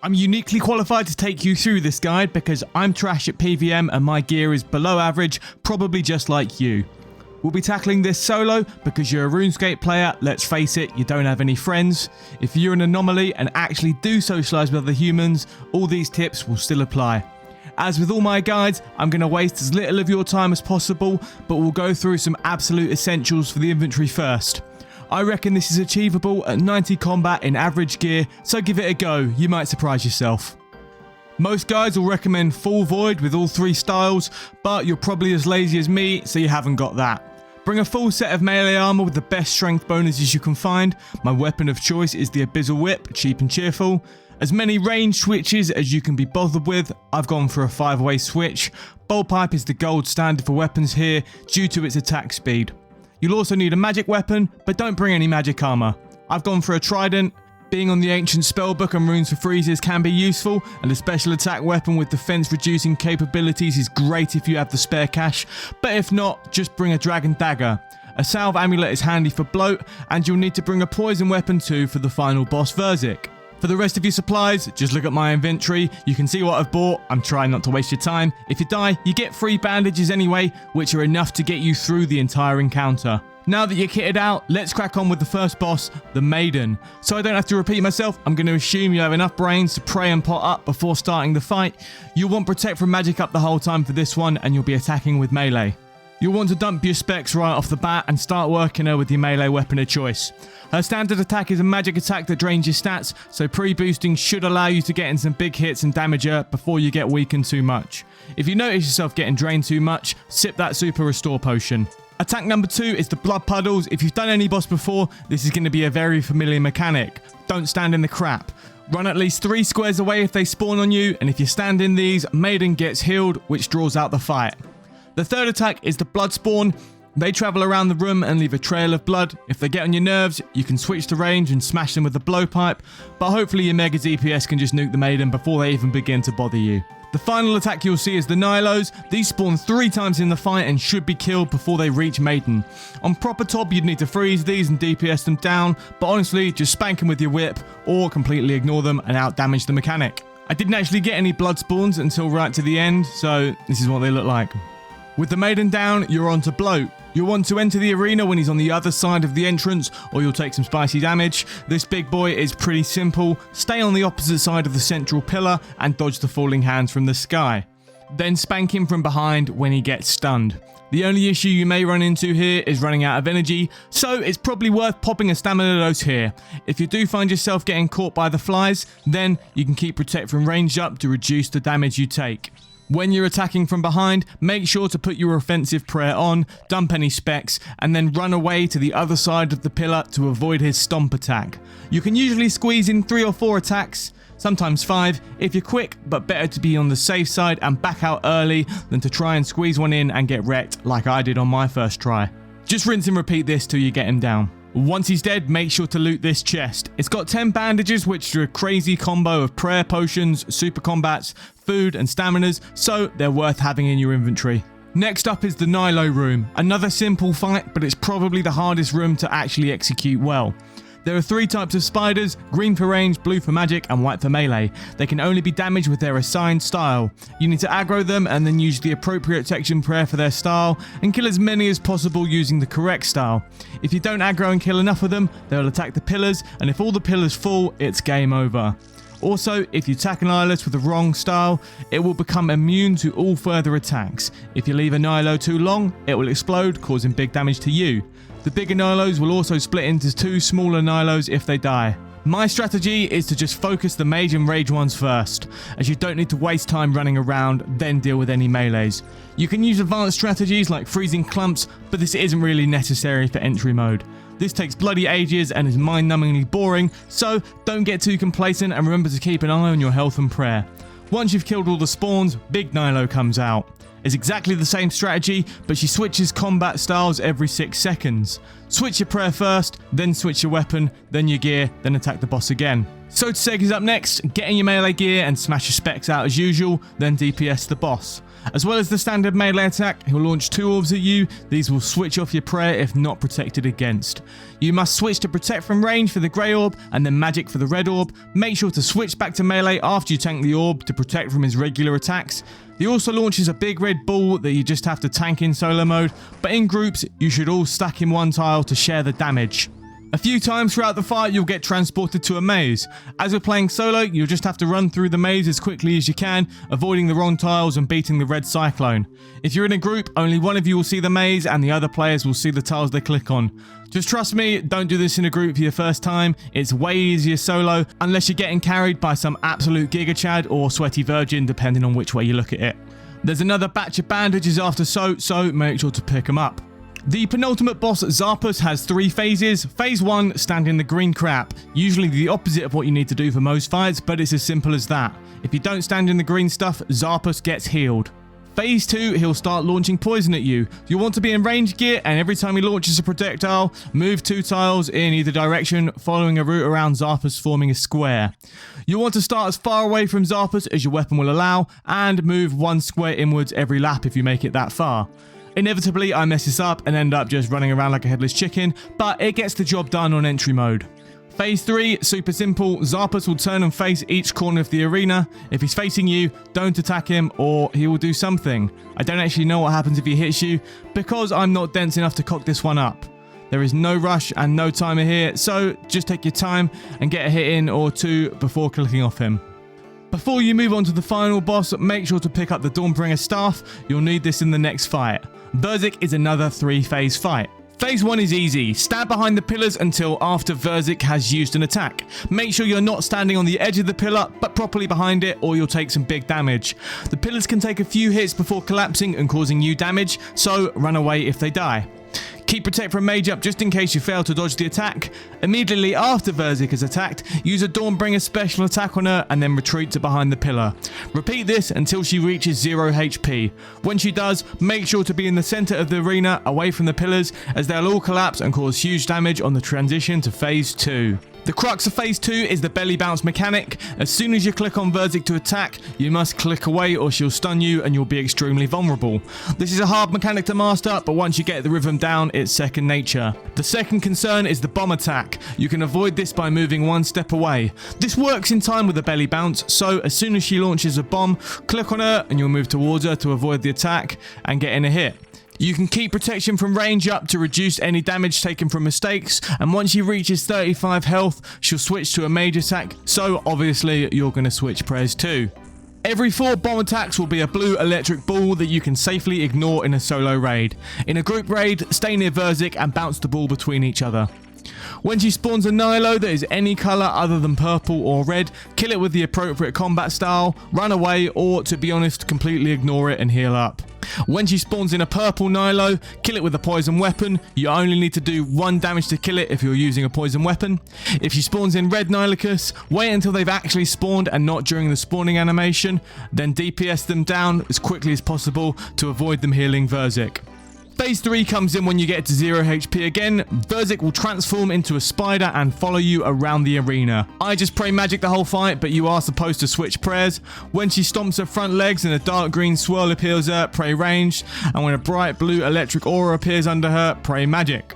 I'm uniquely qualified to take you through this guide because I'm trash at PVM and my gear is below average, probably just like you. We'll be tackling this solo because you're a RuneScape player, let's face it, you don't have any friends. If you're an anomaly and actually do socialise with other humans, all these tips will still apply. As with all my guides, I'm going to waste as little of your time as possible, but we'll go through some absolute essentials for the inventory first. I reckon this is achievable at 90 combat in average gear, so give it a go, you might surprise yourself. Most guides will recommend full void with all 3 styles, but you're probably as lazy as me, so you haven't got that. Bring a full set of melee armor with the best strength bonuses you can find. My weapon of choice is the Abyssal Whip, cheap and cheerful. As many range switches as you can be bothered with, I've gone for a 5-way switch. Bolt Pipe is the gold standard for weapons here due to its attack speed. You'll also need a magic weapon, but don't bring any magic armor. I've gone for a trident. Being on the ancient spellbook and runes for freezes can be useful, and a special attack weapon with defense reducing capabilities is great if you have the spare cash, but if not, just bring a dragon dagger. A salve amulet is handy for bloat, and you'll need to bring a poison weapon too for the final boss Verzik. For the rest of your supplies, just look at my inventory, you can see what I've bought, I'm trying not to waste your time. If you die, you get free bandages anyway, which are enough to get you through the entire encounter. Now that you're kitted out, let's crack on with the first boss, the Maiden. So I don't have to repeat myself, I'm going to assume you have enough brains to pray and pot up before starting the fight. You'll want Protect from Magic up the whole time for this one, and you'll be attacking with melee. You'll want to dump your specs right off the bat and start working her with your melee weapon of choice. Her standard attack is a magic attack that drains your stats, so pre-boosting should allow you to get in some big hits and damage her before you get weakened too much. If you notice yourself getting drained too much, sip that super restore potion. Attack number 2 is the blood puddles. If you've done any boss before, this is going to be a very familiar mechanic. Don't stand in the crap. Run at least 3 squares away if they spawn on you, and if you stand in these, Maiden gets healed, which draws out the fight. The third attack is the blood spawn. They travel around the room and leave a trail of blood. If they get on your nerves, you can switch to range and smash them with the blowpipe, but hopefully your mega DPS can just nuke the Maiden before they even begin to bother you. The final attack you'll see is the Nylocas. These spawn 3 times in the fight and should be killed before they reach Maiden. On proper TOB, you'd need to freeze these and DPS them down, but honestly, just spank them with your whip or completely ignore them and outdamage the mechanic. I didn't actually get any blood spawns until right to the end, so this is what they look like. With the Maiden down, you're on to Bloat. You'll want to enter the arena when he's on the other side of the entrance, or you'll take some spicy damage. This big boy is pretty simple. Stay on the opposite side of the central pillar and dodge the falling hands from the sky. Then spank him from behind when he gets stunned. The only issue you may run into here is running out of energy, so it's probably worth popping a stamina dose here. If you do find yourself getting caught by the flies, then you can keep Protect from range up to reduce the damage you take. When you're attacking from behind, make sure to put your offensive prayer on, dump any specs, and then run away to the other side of the pillar to avoid his stomp attack. You can usually squeeze in 3 or 4 attacks, sometimes 5, if you're quick, but better to be on the safe side and back out early than to try and squeeze one in and get wrecked like I did on my first try. Just rinse and repeat this till you get him down. Once he's dead, make sure to loot this chest. It's got 10 bandages, which are a crazy combo of prayer potions, super combats, food and staminas, so they're worth having in your inventory. Next up is the Nilo room. Another simple fight, but it's probably the hardest room to actually execute well. There are 3 types of spiders, green for range, blue for magic, and white for melee. They can only be damaged with their assigned style. You need to aggro them and then use the appropriate section prayer for their style, and kill as many as possible using the correct style. If you don't aggro and kill enough of them, they'll attack the pillars, and if all the pillars fall, it's game over. Also, if you attack an eyeless with the wrong style, it will become immune to all further attacks. If you leave a Nilo too long, it will explode, causing big damage to you. The bigger Nilos will also split into 2 smaller Nilos if they die. My strategy is to just focus the mage and rage ones first, as you don't need to waste time running around, then deal with any melees. You can use advanced strategies like freezing clumps, but this isn't really necessary for entry mode. This takes bloody ages and is mind-numbingly boring, so don't get too complacent and remember to keep an eye on your health and prayer. Once you've killed all the spawns, Big Nilo comes out. It's exactly the same strategy, but she switches combat styles every 6 seconds. Switch your prayer first, then switch your weapon, then your gear, then attack the boss again. Sotetseg is up next. Get in your melee gear and smash your specs out as usual, then DPS the boss. As well as the standard melee attack, he'll launch 2 orbs at you. These will switch off your prayer if not protected against. You must switch to protect from range for the grey orb and then magic for the red orb. Make sure to switch back to melee after you tank the orb to protect from his regular attacks. He also launches a big red ball that you just have to tank in solo mode, but in groups you should all stack in one tile to share the damage. A few times throughout the fight you'll get transported to a maze. As we're playing solo, you'll just have to run through the maze as quickly as you can, avoiding the wrong tiles and beating the red cyclone. If you're in a group, only one of you will see the maze and the other players will see the tiles they click on. Just trust me, don't do this in a group for your first time. It's way easier solo, unless you're getting carried by some absolute Giga Chad or Sweaty Virgin, depending on which way you look at it. There's another batch of bandages after so make sure to pick them up. The penultimate boss, Xarpus, has 3 phases. Phase 1, stand in the green crap. Usually the opposite of what you need to do for most fights, but it's as simple as that. If you don't stand in the green stuff, Xarpus gets healed. Phase 2, he'll start launching poison at you. You'll want to be in range gear, and every time he launches a projectile, move 2 tiles in either direction, following a route around Xarpus, forming a square. You'll want to start as far away from Xarpus as your weapon will allow, and move 1 square inwards every lap if you make it that far. Inevitably, I mess this up and end up just running around like a headless chicken, but it gets the job done on entry mode. Phase 3, super simple. Xarpus will turn and face each corner of the arena. If he's facing you, don't attack him or he will do something. I don't actually know what happens if he hits you because I'm not dense enough to cock this one up. There is no rush and no timer here, so just take your time and get a hit in or 2 before clicking off him. Before you move on to the final boss, make sure to pick up the Dawnbringer staff. You'll need this in the next fight. Verzik is another 3-phase fight. Phase 1 is easy. Stand behind the pillars until after Verzik has used an attack. Make sure you're not standing on the edge of the pillar, but properly behind it, or you'll take some big damage. The pillars can take a few hits before collapsing and causing you damage, so run away if they die. Keep Protect from Mage up just in case you fail to dodge the attack. Immediately after Verzik has attacked, use a Dawnbringer special attack on her and then retreat to behind the pillar. Repeat this until she reaches 0 HP. When she does, make sure to be in the center of the arena away from the pillars as they'll all collapse and cause huge damage on the transition to Phase 2. The crux of Phase 2 is the belly bounce mechanic. As soon as you click on Verzik to attack, you must click away or she'll stun you and you'll be extremely vulnerable. This is a hard mechanic to master, but once you get the rhythm down, it's second nature. The second concern is the bomb attack. You can avoid this by moving 1 step away. This works in time with the belly bounce, so as soon as she launches a bomb, click on her and you'll move towards her to avoid the attack and get in a hit. You can keep protection from range up to reduce any damage taken from mistakes, and once she reaches 35 health, she'll switch to a mage attack, so obviously you're going to switch prayers too. Every 4 bomb attacks will be a blue electric ball that you can safely ignore in a solo raid. In a group raid, stay near Verzik and bounce the ball between each other. When she spawns a Nylo that is any colour other than purple or red, kill it with the appropriate combat style, run away, or to be honest, completely ignore it and heal up. When she spawns in a purple Nylo, kill it with a poison weapon. You only need to do 1 damage to kill it if you're using a poison weapon. If she spawns in red Nylocas, wait until they've actually spawned and not during the spawning animation, then DPS them down as quickly as possible to avoid them healing Verzik. Phase 3 comes in when you get to 0 HP again. Verzik will transform into a spider and follow you around the arena. I just pray magic the whole fight, but you are supposed to switch prayers. When she stomps her front legs and a dark green swirl appears her, pray ranged. And when a bright blue electric aura appears under her, pray magic.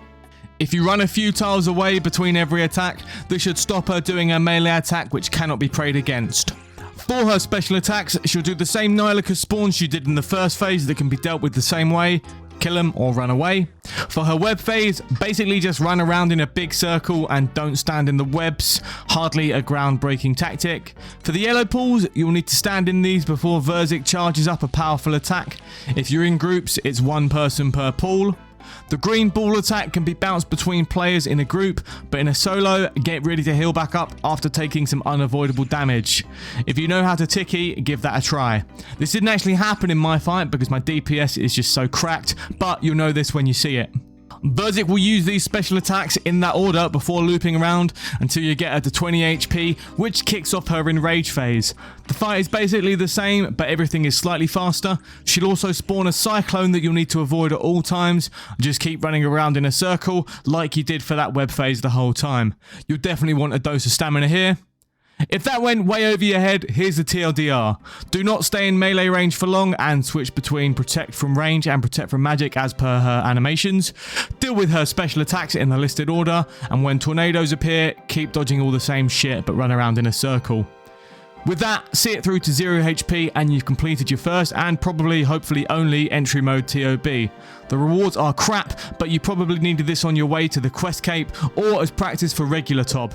If you run a few tiles away between every attack, this should stop her doing a melee attack which cannot be prayed against. For her special attacks, she'll do the same Nylocas spawns she did in the first phase that can be dealt with the same way. Kill them or run away. For her web phase, basically just run around in a big circle and don't stand in the webs. Hardly a groundbreaking tactic. For the yellow pools, you'll need to stand in these before Verzik charges up a powerful attack. If you're in groups, it's 1 person per pool. The green ball attack can be bounced between players in a group, but in a solo, get ready to heal back up after taking some unavoidable damage. If you know how to ticky, give that a try. This didn't actually happen in my fight because my DPS is just so cracked, but you'll know this when you see it. Verzik will use these special attacks in that order before looping around until you get her to 20 HP, which kicks off her enrage phase. The fight is basically the same, but everything is slightly faster. She'll also spawn a cyclone that you'll need to avoid at all times. Just keep running around in a circle like you did for that web phase the whole time. You'll definitely want a dose of stamina here. If that went way over your head, here's the TLDR. Do not stay in melee range for long and switch between protect from range and protect from magic as per her animations. Deal with her special attacks in the listed order, and when tornadoes appear, keep dodging all the same shit but run around in a circle. With that, see it through to 0 HP and you've completed your first and probably, hopefully only, entry mode TOB. The rewards are crap, but you probably needed this on your way to the quest cape or as practice for regular TOB.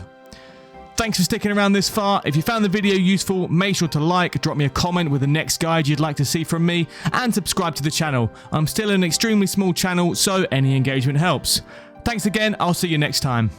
Thanks for sticking around this far. If you found the video useful, make sure to like, drop me a comment with the next guide you'd like to see from me, and subscribe to the channel. I'm still an extremely small channel, so any engagement helps. Thanks again, I'll see you next time.